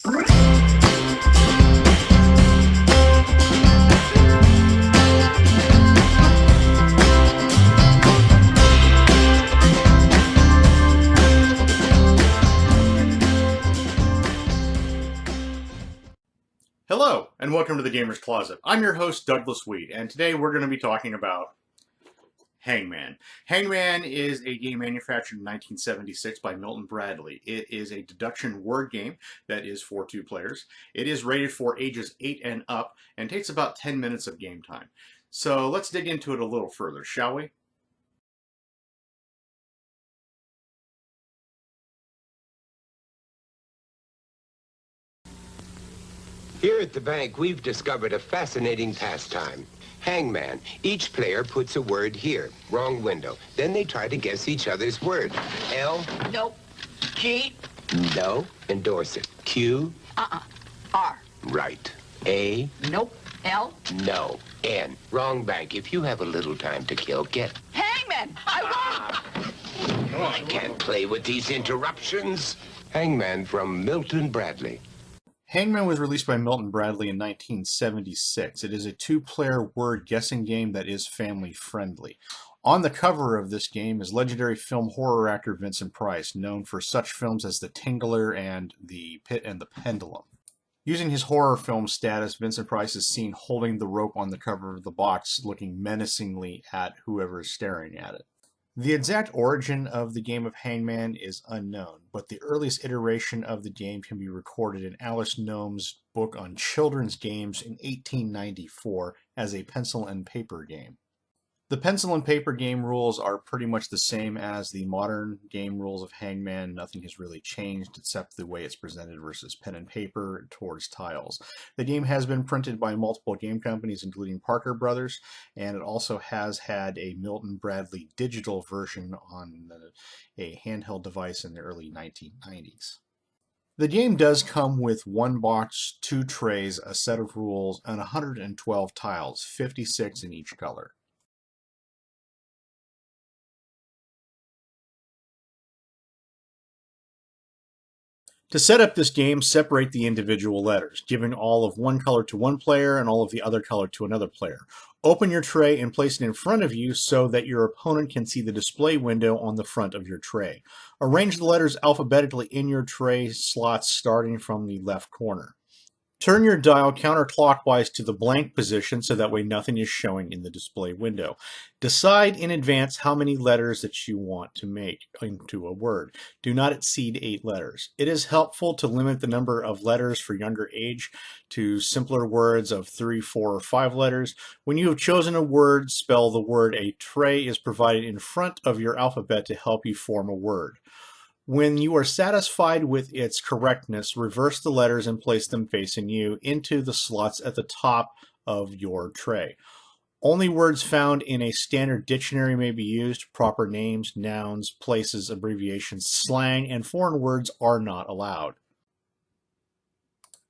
Hello, and welcome to the Gamer's Closet. I'm your host, Douglas Weed, and today we're going to be talking about Hangman. Hangman is a game manufactured in 1976 by Milton Bradley. It is a deduction word game that is for 2 players. It is rated for ages 8 and up and takes about 10 minutes of game time. So let's dig into it a little further, shall we? Here at the bank, we've discovered a fascinating pastime. Hangman. Each player puts a word here. Wrong window. Then they try to guess each other's word. L? Nope. G? No. Endorse it. Q? R? Right. A? Nope. L? No. N. Wrong bank. If you have a little time to kill, get... Hangman! I won! I can't play with these interruptions. Hangman from Milton Bradley. Hangman was released by Milton Bradley in 1976. It is a 2-player word guessing game that is family friendly. On the cover of this game is legendary film horror actor Vincent Price, known for such films as The Tingler and The Pit and the Pendulum. Using his horror film status, Vincent Price is seen holding the rope on the cover of the box, looking menacingly at whoever is staring at it. The exact origin of the game of Hangman is unknown, but the earliest iteration of the game can be recorded in Alice Nome's book on children's games in 1894 as a pencil and paper game. The pencil and paper game rules are pretty much the same as the modern game rules of Hangman. Nothing has really changed except the way it's presented versus pen and paper towards tiles. The game has been printed by multiple game companies including Parker Brothers, and it also has had a Milton Bradley digital version on a handheld device in the early 1990s. The game does come with 1 box, 2 trays, a set of rules, and 112 tiles, 56 in each color. To set up this game, separate the individual letters, giving all of one color to one player and all of the other color to another player. Open your tray and place it in front of you so that your opponent can see the display window on the front of your tray. Arrange the letters alphabetically in your tray slots starting from the left corner. Turn your dial counterclockwise to the blank position so that way nothing is showing in the display window. Decide in advance how many letters that you want to make into a word. Do not exceed 8 letters. It is helpful to limit the number of letters for younger age to simpler words of 3, 4, or 5 letters. When you have chosen a word, spell the word. A tray is provided in front of your alphabet to help you form a word. When you are satisfied with its correctness, reverse the letters and place them facing you into the slots at the top of your tray. Only words found in a standard dictionary may be used. Proper names, nouns, places, abbreviations, slang, and foreign words are not allowed.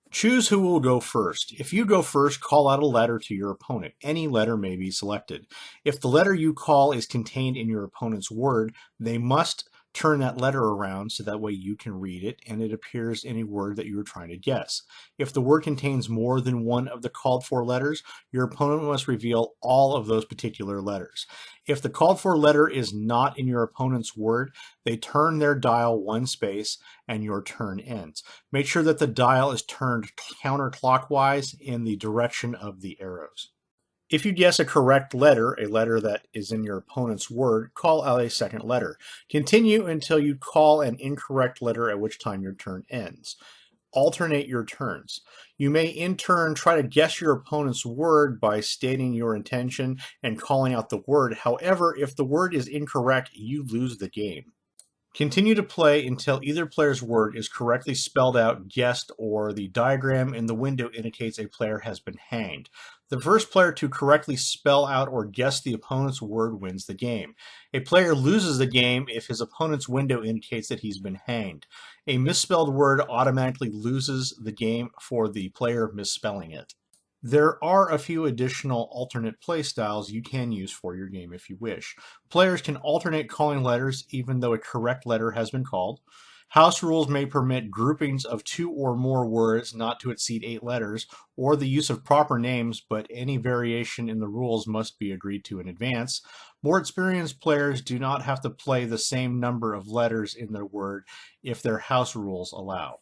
Choose who will go first. If you go first, call out a letter to your opponent. Any letter may be selected. If the letter you call is contained in your opponent's word, they must turn that letter around so that way you can read it and it appears in a word that you are trying to guess. If the word contains more than one of the called for letters, your opponent must reveal all of those particular letters. If the called for letter is not in your opponent's word, they turn their dial 1 space and your turn ends. Make sure that the dial is turned counterclockwise in the direction of the arrows. If you guess a correct letter, a letter that is in your opponent's word, call out a second letter. Continue until you call an incorrect letter, at which time your turn ends. Alternate your turns. You may in turn try to guess your opponent's word by stating your intention and calling out the word. However, if the word is incorrect, you lose the game. Continue to play until either player's word is correctly spelled out, guessed, or the diagram in the window indicates a player has been hanged. The first player to correctly spell out or guess the opponent's word wins the game. A player loses the game if his opponent's window indicates that he's been hanged. A misspelled word automatically loses the game for the player misspelling it. There are a few additional alternate play styles you can use for your game if you wish. Players can alternate calling letters even though a correct letter has been called. House rules may permit groupings of 2 or more words not to exceed 8 letters, or the use of proper names, but any variation in the rules must be agreed to in advance. More experienced players do not have to play the same number of letters in their word if their house rules allow.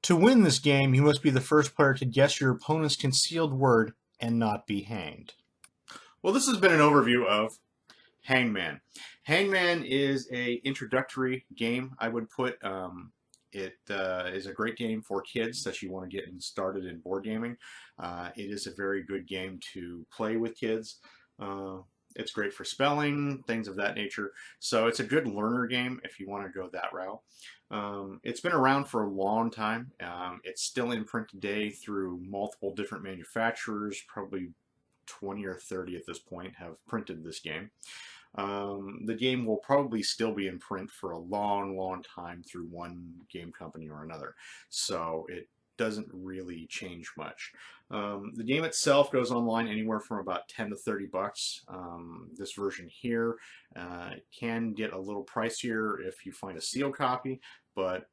To win this game, you must be the first player to guess your opponent's concealed word and not be hanged. Well, this has been an overview of Hangman. Hangman is a introductory game, I would put. It is a great game for kids that you want to get started in board gaming. It is a very good game to play with kids. It's great for spelling, things of that nature. So it's a good learner game if you want to go that route. It's been around for a long time. It's still in print today through multiple different manufacturers, probably 20 or 30 at this point have printed this game. The game will probably still be in print for a long time through one game company or another, so it doesn't really change much. The game itself goes online anywhere from about 10 to 30 bucks. This version here can get a little pricier if you find a sealed copy, but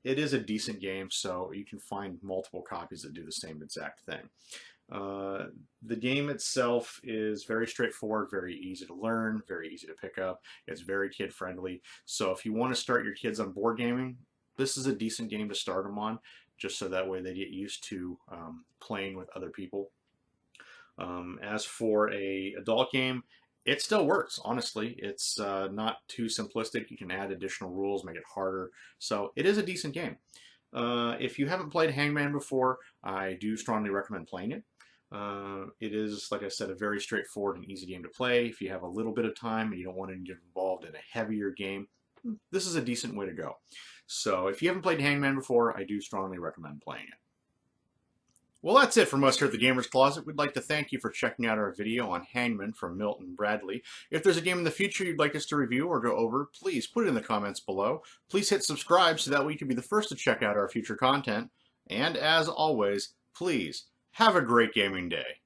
it is a decent game, so you can find multiple copies that do the same exact thing. The game itself is very straightforward, very easy to learn, very easy to pick up. It's very kid friendly. So if you want to start your kids on board gaming, this is a decent game to start them on, just so that way they get used to playing with other people. As for an adult game, it still works, honestly. It's not too simplistic. You can add additional rules, make it harder. So it is a decent game. If you haven't played Hangman before, I do strongly recommend playing it. It is, like I said, a very straightforward and easy game to play. If you have a little bit of time and you don't want to get involved in a heavier game, this is a decent way to go. So if you haven't played Hangman before, I do strongly recommend playing it. Well, that's it from us here at the Gamer's Closet. We'd like to thank you for checking out our video on Hangman from Milton Bradley. If there's a game in the future you'd like us to review or go over, please put it in the comments below. Please hit subscribe so that way you can be the first to check out our future content. And as always, please have a great gaming day.